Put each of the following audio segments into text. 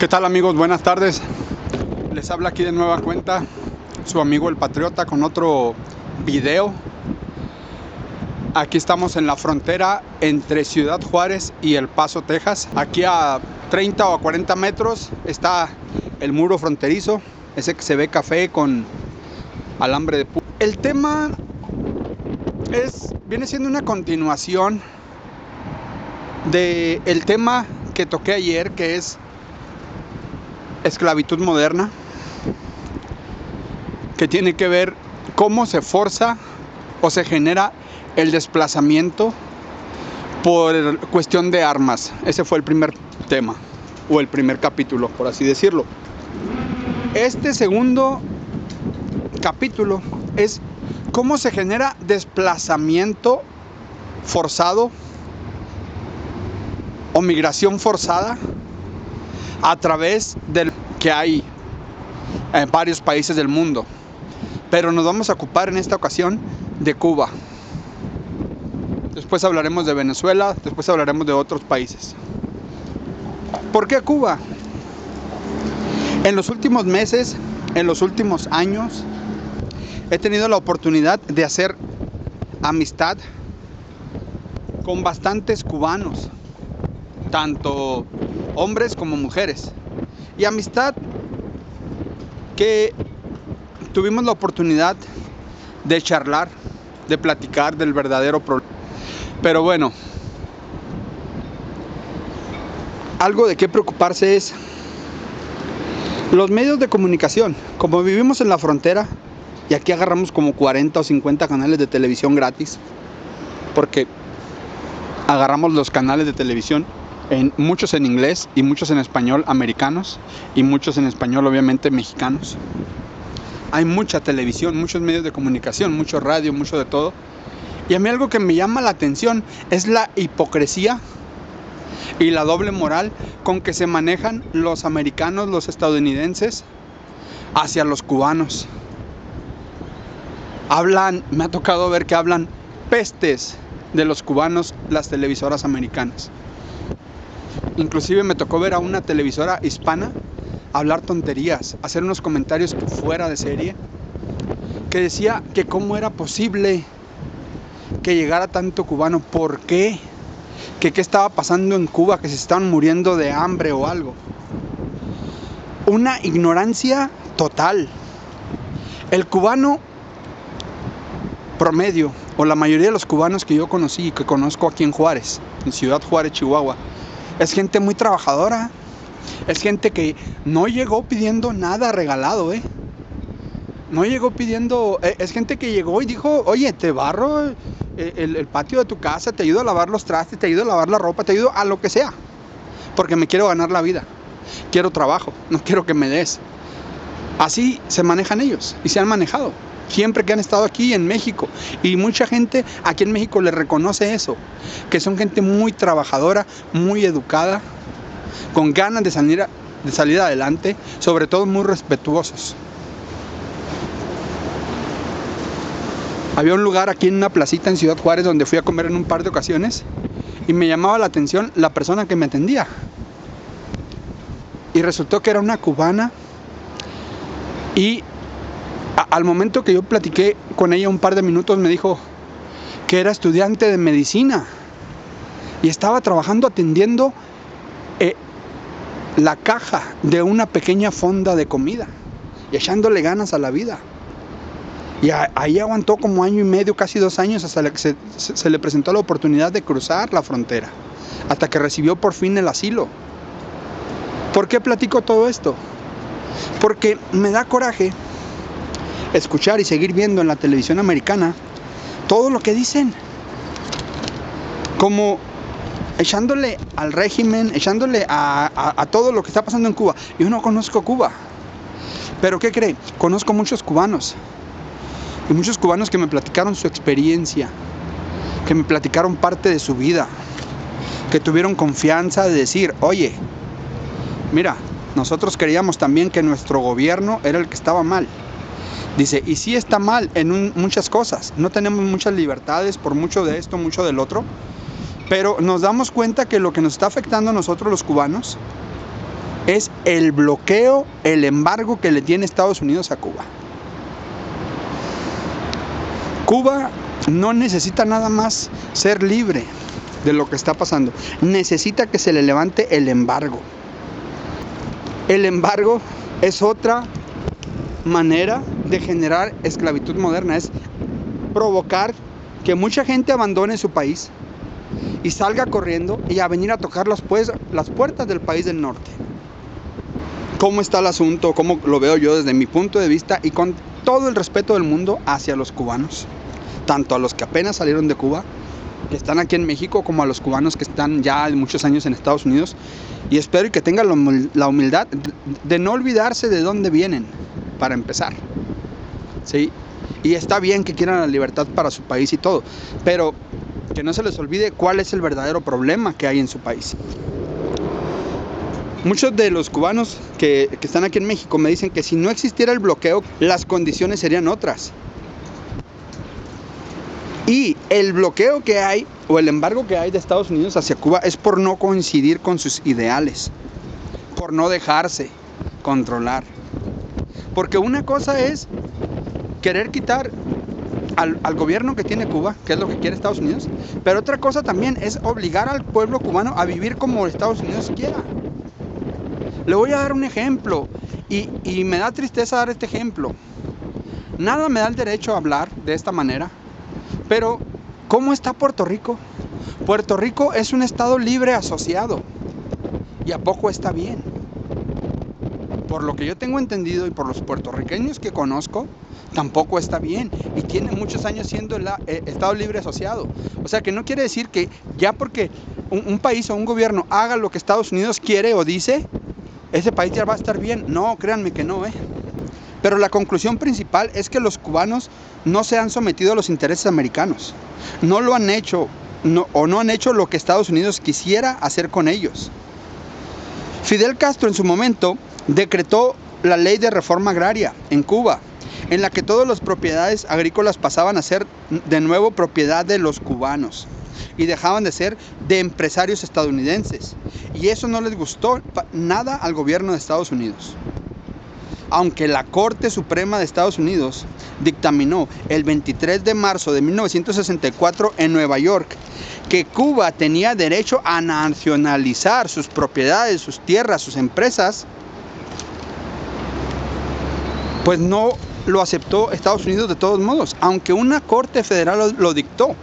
¿Qué tal, amigos? Buenas tardes. Les habla aquí de nueva cuenta su amigo el Patriota con otro video. Aquí estamos en la frontera entre Ciudad Juárez y El Paso, Texas. Aquí a 30 o a 40 metros está el muro fronterizo, ese que se ve café con alambre de púa. El tema viene siendo una continuación del tema que toqué ayer, que es esclavitud moderna, que tiene que ver cómo se forza o se genera el desplazamiento por cuestión de armas. Ese fue el primer tema, o el primer capítulo, por así decirlo. Este segundo capítulo es cómo se genera desplazamiento forzado o migración forzada a través del que hay en varios países del mundo. Pero nos vamos a ocupar en esta ocasión de Cuba. Después hablaremos de Venezuela, después hablaremos de otros países. ¿Por qué Cuba? En los últimos meses, en los últimos años, he tenido la oportunidad de hacer amistad con bastantes cubanos, tanto hombres como mujeres, y amistad que tuvimos la oportunidad de charlar, de platicar del verdadero problema. Pero bueno, algo de qué preocuparse es los medios de comunicación. Como vivimos en la frontera, y aquí agarramos como 40 o 50 canales de televisión gratis, porque agarramos los canales de televisión, muchos en inglés y muchos en español americanos, y muchos en español obviamente mexicanos. Hay mucha televisión, muchos medios de comunicación, mucho radio, mucho de todo. Y a mí algo que me llama la atención es la hipocresía y la doble moral con que se manejan los americanos, los estadounidenses, hacia los cubanos. Me ha tocado ver que hablan pestes de los cubanos las televisoras americanas. Inclusive me tocó ver a una televisora hispana hablar tonterías, hacer unos comentarios fuera de serie, que decía que cómo era posible que llegara tanto cubano, por qué, que qué estaba pasando en Cuba, que se estaban muriendo de hambre o algo. Una ignorancia total. El cubano promedio, o la mayoría de los cubanos que yo conocí y que conozco aquí en Juárez, en Ciudad Juárez, Chihuahua, es gente muy trabajadora. Es gente que no llegó pidiendo nada regalado, No llegó pidiendo, es gente que llegó y dijo, oye, te barro el patio de tu casa, te ayudo a lavar los trastes, te ayudo a lavar la ropa, te ayudo a lo que sea, porque me quiero ganar la vida, quiero trabajo, no quiero que me des. Así se manejan ellos y se han manejado siempre que han estado aquí en México, y mucha gente aquí en México les reconoce eso, que son gente muy trabajadora, muy educada, con ganas de salir adelante, sobre todo muy respetuosos. Había un lugar aquí en una placita en Ciudad Juárez donde fui a comer en un par de ocasiones y me llamaba la atención la persona que me atendía. Y resultó que era una cubana, y al momento que yo platiqué con ella un par de minutos me dijo que era estudiante de medicina y estaba trabajando atendiendo la caja de una pequeña fonda de comida y echándole ganas a la vida. Y ahí aguantó como año y medio, casi 2 años, hasta que se le presentó la oportunidad de cruzar la frontera, hasta que recibió por fin el asilo. ¿Por qué platico todo esto? Porque me da coraje escuchar y seguir viendo en la televisión americana todo lo que dicen, como echándole al régimen, echándole a todo lo que está pasando en Cuba. Yo no conozco Cuba, pero ¿qué cree? Conozco muchos cubanos, y muchos cubanos que me platicaron su experiencia, que me platicaron parte de su vida, que tuvieron confianza de decir, oye, mira, nosotros creíamos también que nuestro gobierno era el que estaba mal. Dice, y sí está mal en muchas cosas, no tenemos muchas libertades por mucho de esto, mucho del otro, pero nos damos cuenta que lo que nos está afectando a nosotros los cubanos es el bloqueo, el embargo que le tiene Estados Unidos a Cuba. Cuba no necesita nada más ser libre de lo que está pasando. Necesita que se le levante el embargo. El embargo es otra manera de generar esclavitud moderna. Es provocar que mucha gente abandone su país y salga corriendo y a venir a tocar las puertas del país del norte. ¿Cómo está el asunto? ¿Cómo lo veo yo desde mi punto de vista y con todo el respeto del mundo hacia los cubanos? Tanto a los que apenas salieron de Cuba, que están aquí en México, como a los cubanos que están ya muchos años en Estados Unidos. Y espero que tengan la humildad de no olvidarse de dónde vienen, para empezar. ¿Sí? Y está bien que quieran la libertad para su país y todo, pero que no se les olvide cuál es el verdadero problema que hay en su país. Muchos de los cubanos que están aquí en México me dicen que si no existiera el bloqueo, las condiciones serían otras. Y el bloqueo que hay, o el embargo que hay de Estados Unidos hacia Cuba, es por no coincidir con sus ideales, por no dejarse controlar. Porque una cosa es querer quitar al gobierno que tiene Cuba, que es lo que quiere Estados Unidos, pero otra cosa también es obligar al pueblo cubano a vivir como Estados Unidos quiera. Le voy a dar un ejemplo, y me da tristeza dar este ejemplo. Nada me da el derecho a hablar de esta manera, pero ¿cómo está Puerto Rico? Puerto Rico es un estado libre asociado, y ¿a poco está bien? Por lo que yo tengo entendido y por los puertorriqueños que conozco, tampoco está bien, y tiene muchos años siendo el estado libre asociado. O sea que no quiere decir que ya porque un país o un gobierno haga lo que Estados Unidos quiere o dice, ese país ya va a estar bien. No, créanme que no, Pero la conclusión principal es que los cubanos no se han sometido a los intereses americanos. No lo han hecho, no han hecho lo que Estados Unidos quisiera hacer con ellos. Fidel Castro en su momento decretó la ley de reforma agraria en Cuba, en la que todas las propiedades agrícolas pasaban a ser de nuevo propiedad de los cubanos y dejaban de ser de empresarios estadounidenses. Y eso no les gustó nada al gobierno de Estados Unidos. Aunque la Corte Suprema de Estados Unidos dictaminó el 23 de marzo de 1964 en Nueva York que Cuba tenía derecho a nacionalizar sus propiedades, sus tierras, sus empresas, pues no lo aceptó Estados Unidos de todos modos, aunque una corte federal lo dictó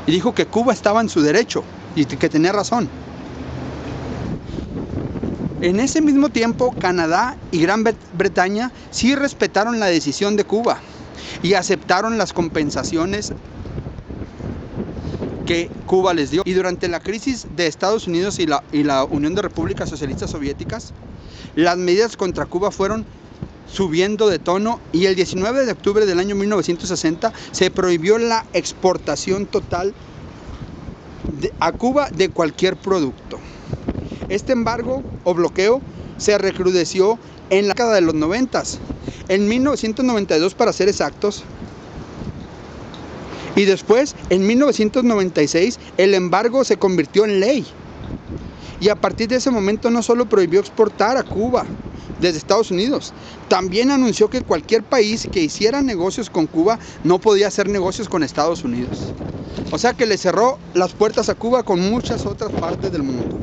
y dijo que Cuba estaba en su derecho y que tenía razón. En ese mismo tiempo, Canadá y Gran Bretaña sí respetaron la decisión de Cuba y aceptaron las compensaciones que Cuba les dio. Y durante la crisis de Estados Unidos y la Unión de Repúblicas Socialistas Soviéticas, las medidas contra Cuba fueron subiendo de tono, y el 19 de octubre del año 1960 se prohibió la exportación total a Cuba de cualquier producto. Este embargo o bloqueo se recrudeció en la década de los 90, en 1992 para ser exactos, y después en 1996 el embargo se convirtió en ley, y a partir de ese momento no solo prohibió exportar a Cuba desde Estados Unidos, también anunció que cualquier país que hiciera negocios con Cuba no podía hacer negocios con Estados Unidos. O sea que le cerró las puertas a Cuba con muchas otras partes del mundo.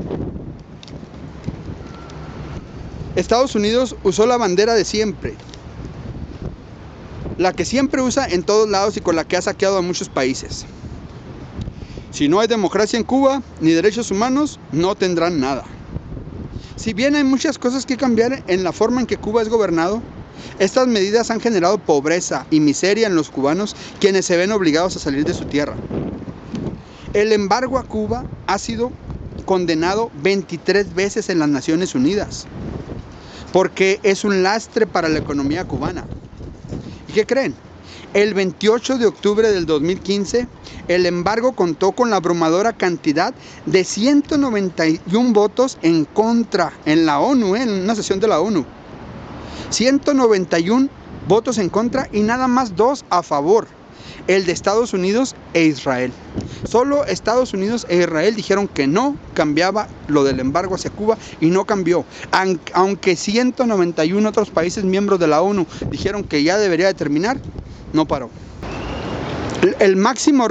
Estados Unidos usó la bandera de siempre, la que siempre usa en todos lados y con la que ha saqueado a muchos países. Si no hay democracia en Cuba, ni derechos humanos, no tendrán nada. Si bien hay muchas cosas que cambiar en la forma en que Cuba es gobernado, estas medidas han generado pobreza y miseria en los cubanos, quienes se ven obligados a salir de su tierra. El embargo a Cuba ha sido condenado 23 veces en las Naciones Unidas, porque es un lastre para la economía cubana. ¿Y qué creen? El 28 de octubre del 2015, el embargo contó con la abrumadora cantidad de 191 votos en contra en la ONU, en una sesión de la ONU. 191 votos en contra y nada más 2 a favor. el de Estados Unidos e Israel. Solo Estados Unidos e Israel dijeron que no cambiaba lo del embargo hacia Cuba y no cambió. Aunque 191 otros países miembros de la ONU dijeron que ya debería de terminar, no paró. El máximo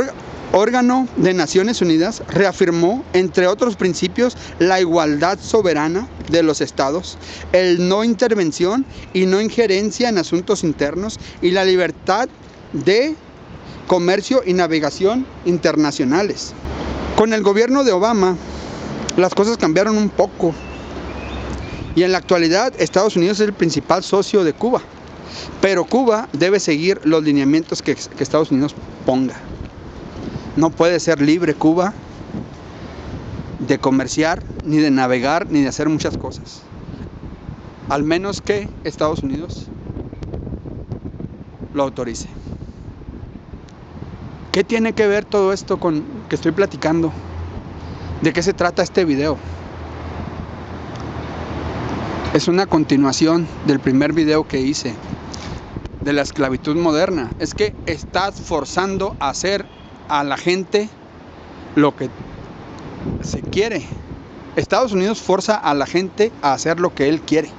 órgano de Naciones Unidas reafirmó, entre otros principios, la igualdad soberana de los estados, el no intervención y no injerencia en asuntos internos y la libertad de comercio y navegación internacionales. Con el gobierno de Obama, las cosas cambiaron un poco y en la actualidad Estados Unidos es el principal socio de Cuba, pero Cuba debe seguir los lineamientos que Estados Unidos ponga. No puede ser libre Cuba de comerciar, ni de navegar, ni de hacer muchas cosas. Al menos que Estados Unidos lo autorice. ¿Qué tiene que ver todo esto con que estoy platicando? ¿De qué se trata este video? Es una continuación del primer video que hice de la esclavitud moderna. Es que estás forzando a hacer a la gente lo que se quiere. Estados Unidos forza a la gente a hacer lo que él quiere.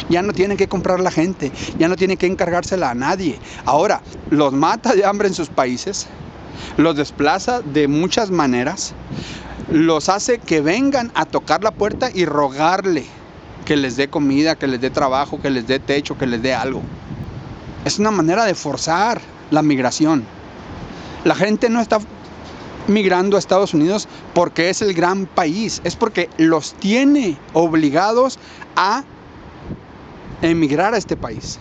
Ya no tiene que comprar la gente, ya no tiene que encargársela a nadie. Ahora, los mata de hambre en sus países, los desplaza de muchas maneras, los hace que vengan a tocar la puerta y rogarle que les dé comida, que les dé trabajo, que les dé techo, que les dé algo. Es una manera de forzar la migración. La gente no está migrando a Estados Unidos porque es el gran país, es porque los tiene obligados a emigrar a este país.